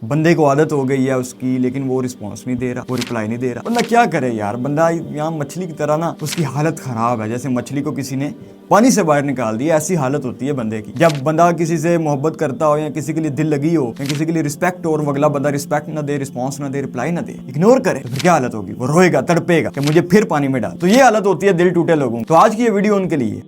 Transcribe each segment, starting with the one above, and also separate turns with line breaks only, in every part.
بندے کو عادت ہو گئی ہے اس کی، لیکن وہ رسپانس نہیں دے رہا، وہ رپلائی نہیں دے رہا۔ بندہ کیا کرے یار، بندہ یہاں مچھلی کی طرح نا اس کی حالت خراب ہے، جیسے مچھلی کو کسی نے پانی سے باہر نکال دیا، ایسی حالت ہوتی ہے بندے کی۔ جب بندہ کسی سے محبت کرتا ہو یا کسی کے لیے دل لگی ہو یا کسی کے لیے رسپیکٹ ہو، اور وہ اگلا بندہ رسپیکٹ نہ دے، رسپانس نہ دے، رپلائی نہ دے، اگنور کرے، تو پھر کیا حالت ہوگی؟ وہ روئے گا، تڑپے گا کہ مجھے پھر پانی میں ڈال۔ تو یہ حالت ہوتی ہے دل ٹوٹے لوگوں کی۔ تو آج کی یہ ویڈیو ان کے لیے۔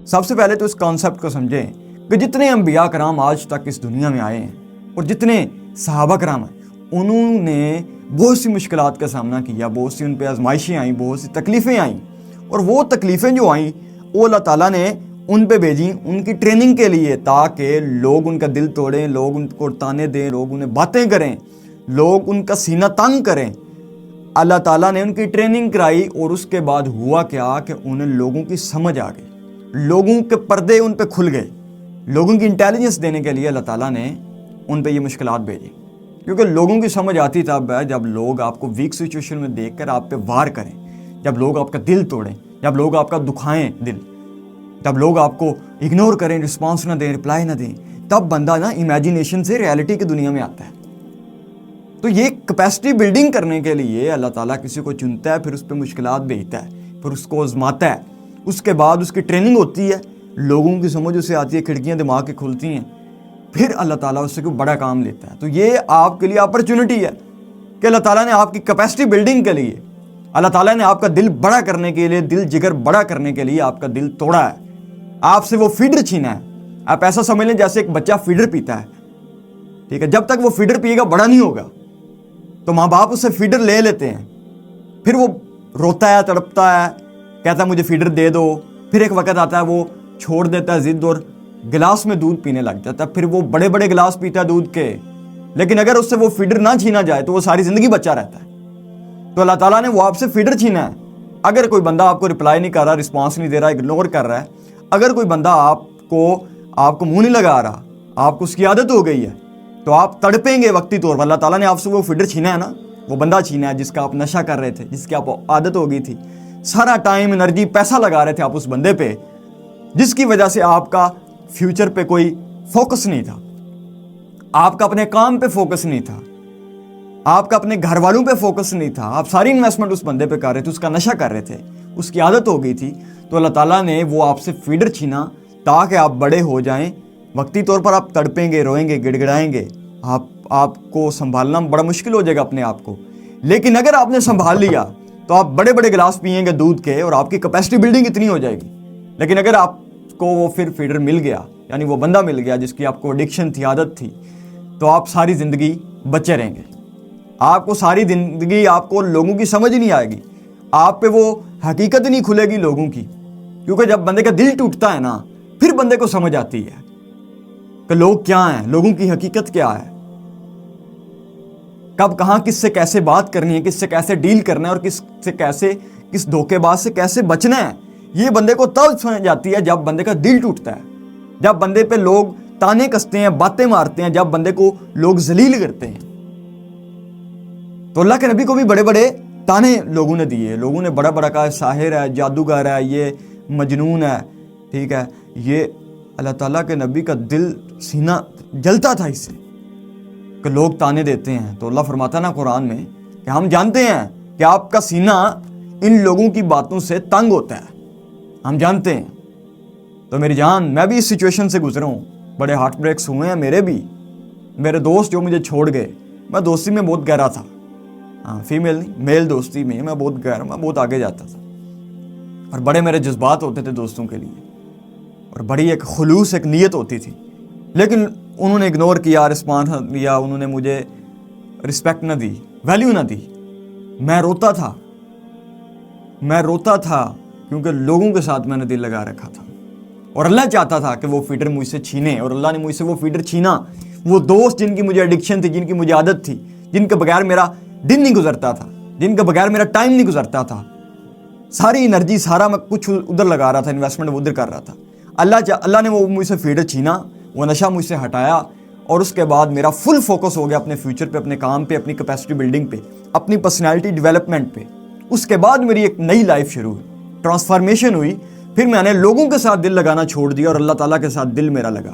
سب سے پہلے تو اس کانسیپٹ کو سمجھیں کہ جتنے انبیاء کرام آج تک اس دنیا میں آئے ہیں اور جتنے صحابہ کرام ہیں، انہوں نے بہت سی مشکلات کا سامنا کیا، بہت سی ان پہ آزمائشیں آئیں، بہت سی تکلیفیں آئیں، اور وہ تکلیفیں جو آئیں وہ اللہ تعالیٰ نے ان پہ بھیجیں ان کی ٹریننگ کے لیے، تاکہ لوگ ان کا دل توڑیں، لوگ ان کو تانے دیں، لوگ انہیں باتیں کریں، لوگ ان کا سینہ تنگ کریں۔ اللہ تعالیٰ نے ان کی ٹریننگ کرائی، اور اس کے بعد ہوا کیا کہ انہیں لوگوں کی سمجھ آ گئی، لوگوں کے پردے ان پہ کھل گئے۔ لوگوں کی انٹیلیجنس دینے کے لیے اللہ تعالیٰ نے ان پہ یہ مشکلات بھیجی، کیونکہ لوگوں کی سمجھ آتی تب ہے جب لوگ آپ کو ویک سچویشن میں دیکھ کر آپ پہ وار کریں، جب لوگ آپ کا دل توڑیں، جب لوگ آپ کا دکھائیں دل، جب لوگ آپ کو اگنور کریں، رسپانس نہ دیں، رپلائی نہ دیں، تب بندہ نا امیجینیشن سے ریالٹی کی دنیا میں آتا ہے۔ تو یہ کیپیسٹی بلڈنگ کرنے کے لیے اللہ تعالیٰ کسی کو چنتا ہے، پھر اس پہ مشکلات بھیجتا ہے، پھر اس کو آزماتا ہے، اس کے بعد اس کی ٹریننگ ہوتی ہے، لوگوں کی سمجھ اسے آتی ہے، کھڑکیاں دماغ کی کھلتی ہیں، پھر اللہ تعالیٰ اس سے کوئی بڑا کام لیتا ہے۔ تو یہ آپ کے لیے اپرچونٹی ہے کہ اللہ تعالیٰ نے آپ کی کیپیسٹی بلڈنگ کے لیے، اللہ تعالیٰ نے آپ کا دل بڑا کرنے کے لیے، دل جگر بڑا کرنے کے لیے آپ کا دل توڑا ہے، آپ سے وہ فیڈر چھینا ہے۔ آپ ایسا سمجھ لیں جیسے ایک بچہ فیڈر پیتا ہے، ٹھیک ہے؟ جب تک وہ فیڈر پیے گا بڑا نہیں ہوگا، تو ماں باپ اس سے فیڈر لے لیتے ہیں، پھر وہ روتا ہے، تڑپتا ہے، کہتا ہے مجھے فیڈر دے دو، پھر ایک وقت آتا ہے وہ چھوڑ دیتا ہے ضد اور گلاس میں دودھ پینے لگ جاتا ہے، پھر وہ بڑے بڑے گلاس پیتا ہے دودھ کے، لیکن اگر اس سے وہ فیڈر نہ چھینا جائے تو وہ ساری زندگی بچہ رہتا ہے۔ تو اللہ تعالیٰ نے وہ آپ سے فیڈر چھینا ہے۔ اگر کوئی بندہ آپ کو رپلائی نہیں کر رہا، رسپانس نہیں دے رہا، اگنور کر رہا ہے، اگر کوئی بندہ آپ کو منہ نہیں لگا رہا، آپ کو اس کی عادت ہو گئی ہے، تو آپ تڑپیں گے وقتی طور پر۔ اللہ تعالیٰ نے آپ سے وہ فیڈر چھینا ہے نا، وہ بندہ چھینا ہے جس کا آپ نشہ کر رہے تھے، جس کی آپ عادت ہو گئی تھی، سارا ٹائم، انرجی، پیسہ لگا رہے تھے آپ اس بندے پہ، جس کی وجہ سے آپ کا فیوچر پہ کوئی فوکس نہیں تھا، آپ کا اپنے کام پہ فوکس نہیں تھا، آپ کا اپنے گھر والوں پہ فوکس نہیں تھا، آپ ساری انویسٹمنٹ اس بندے پہ کر رہے تھے، اس کا نشہ کر رہے تھے، اس کی عادت ہو گئی تھی۔ تو اللہ تعالیٰ نے وہ آپ سے فیڈر چھینا تاکہ آپ بڑے ہو جائیں۔ وقتی طور پر آپ تڑپیں گے، روئیں گے، گڑ گڑائیں گے، آپ کو سنبھالنا بڑا مشکل ہو جائے گا اپنے آپ کو، لیکن اگر آپ نے سنبھال لیا تو آپ بڑے بڑے گلاس پئیں گے دودھ کے، اور آپ کی کیپیسٹی بلڈنگ اتنی ہو جائے گی۔ لیکن اگر آپ کو وہ پھر فیڈر مل گیا، یعنی وہ بندہ مل گیا جس کی آپ کو ایڈکشن تھی، عادت تھی، تو آپ ساری زندگی بچے رہیں گے۔ آپ کو ساری زندگی آپ کو لوگوں کی سمجھ نہیں آئے گی، آپ پہ وہ حقیقت نہیں کھلے گی لوگوں کی، کیونکہ جب بندے کا دل ٹوٹتا ہے نا، پھر بندے کو سمجھ آتی ہے کہ لوگ کیا ہیں، لوگوں کی حقیقت کیا ہے، کب کہاں کس سے کیسے بات کرنی ہے، کس سے کیسے ڈیل کرنا ہے، اور کس دھوکے باز سے کیسے بچنا ہے۔ یہ بندے کو تب سمجھ جاتی ہے جب بندے کا دل ٹوٹتا ہے، جب بندے پہ لوگ تانے کستے ہیں، باتیں مارتے ہیں، جب بندے کو لوگ ذلیل کرتے ہیں۔ تو اللہ کے نبی کو بھی بڑے بڑے تانے لوگوں نے دیے، لوگوں نے بڑا بڑا کہا ساحر ہے، جادوگر ہے، یہ مجنون ہے، ٹھیک ہے؟ یہ اللہ تعالیٰ کے نبی کا دل، سینہ جلتا تھا اس سے کہ لوگ تانے دیتے ہیں۔ تو اللہ فرماتا نا قرآن میں کہ ہم جانتے ہیں کہ آپ کا سینہ ان لوگوں کی باتوں سے تنگ ہوتا ہے، ہم جانتے ہیں۔ تو میری جان، میں بھی اس سچویشن سے گزرا ہوں، بڑے ہارٹ بریکس ہوئے ہیں میرے بھی، میرے دوست جو مجھے چھوڑ گئے، میں دوستی میں بہت گہرا تھا، فیمیل نہیں میل دوستی میں میں بہت گہرا، میں بہت آگے جاتا تھا، اور بڑے میرے جذبات ہوتے تھے دوستوں کے لیے، اور بڑی ایک خلوص، ایک نیت ہوتی تھی، لیکن انہوں نے اگنور کیا، رسپانس نہ دیا، انہوں نے مجھے رسپیکٹ نہ دی، ویلیو نہ دی۔ میں روتا تھا کیونکہ لوگوں کے ساتھ میں نے دل لگا رکھا تھا، اور اللہ چاہتا تھا کہ وہ فیڈر مجھ سے چھینے، اور اللہ نے مجھ سے وہ فیڈر چھینا۔ وہ دوست جن کی مجھے ایڈکشن تھی، جن کی مجھے عادت تھی، جن کے بغیر میرا دن نہیں گزرتا تھا، جن کے بغیر میرا ٹائم نہیں گزرتا تھا، ساری انرجی، سارا میں کچھ ادھر لگا رہا تھا، انویسٹمنٹ ادھر کر رہا تھا، اللہ نے وہ مجھ سے فیڈر چھینا، وہ نشہ مجھ سے ہٹایا، اور اس کے بعد میرا فل فوکس ہو گیا اپنے فیوچر پہ، اپنے کام پہ، اپنی کیپیسٹی بلڈنگ پہ، اپنی پرسنالٹی ڈیولپمنٹ پہ۔ اس کے بعد میری ایک نئی لائف شروع ہوئی، ٹرانسفارمیشن ہوئی، پھر میں نے لوگوں کے ساتھ دل لگانا چھوڑ دیا اور اللہ تعالیٰ کے ساتھ دل میرا لگا۔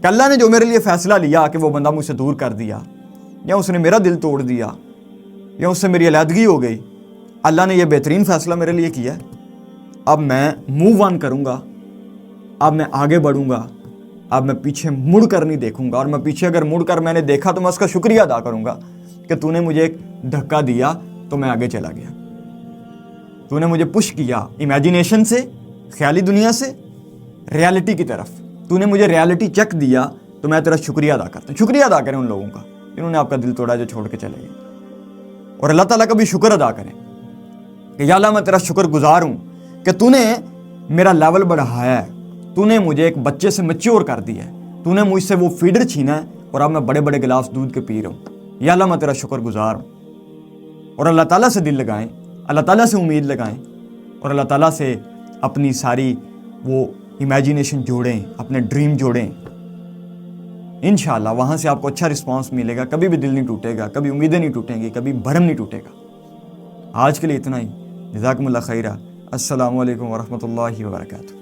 کہ اللہ نے جو میرے لیے فیصلہ لیا کہ وہ بندہ مجھ سے دور کر دیا، یا اس نے میرا دل توڑ دیا، یا اس سے میری علیحدگی ہو گئی، اللہ نے یہ بہترین فیصلہ میرے لیے کیا ہے، اب میں موو آن کروں گا، اب میں آگے بڑھوں گا، اب میں پیچھے مڑ کر نہیں دیکھوں گا، اور میں پیچھے اگر مڑ کر میں نے دیکھا تو میں اس کا شکریہ ادا کروں گا کہ تو نے مجھے ایک دھکا دیا تو میں آگے چلا گیا، تو نے مجھے پش کیا امیجینیشن سے، خیالی دنیا سے ریالٹی کی طرف، تو نے مجھے ریالٹی چیک دیا، تو میں تیرا شکریہ ادا کرتا ہوں۔ شکریہ ادا کریں ان لوگوں کا جنہوں نے آپ کا دل توڑا، جو چھوڑ کے چلے گئے، اور اللہ تعالیٰ کا بھی شکر ادا کریں کہ یا اللہ میں تیرا شکر گزار ہوں کہ تو نے میرا لیول بڑھایا ہے، تو نے مجھے ایک بچے سے میچور کر دیا ہے، تو نے مجھ سے وہ فیڈر چھینا ہے اور اب میں بڑے بڑے گلاس دودھ کے پی رہا ہوں۔ یا اللہ میں تیرا شکر گزار ہوں۔ اور اللہ تعالیٰ سے دل لگائیں، اللہ تعالیٰ سے امید لگائیں، اور اللہ تعالیٰ سے اپنی ساری وہ امیجینیشن جوڑیں، اپنے ڈریم جوڑیں، انشاءاللہ وہاں سے آپ کو اچھا رسپانس ملے گا، کبھی بھی دل نہیں ٹوٹے گا، کبھی امیدیں نہیں ٹوٹیں گی، کبھی بھرم نہیں ٹوٹے گا۔ آج کے لیے اتنا ہی، جزاکم اللہ خیرہ، السلام علیکم ورحمۃ اللہ وبرکاتہ۔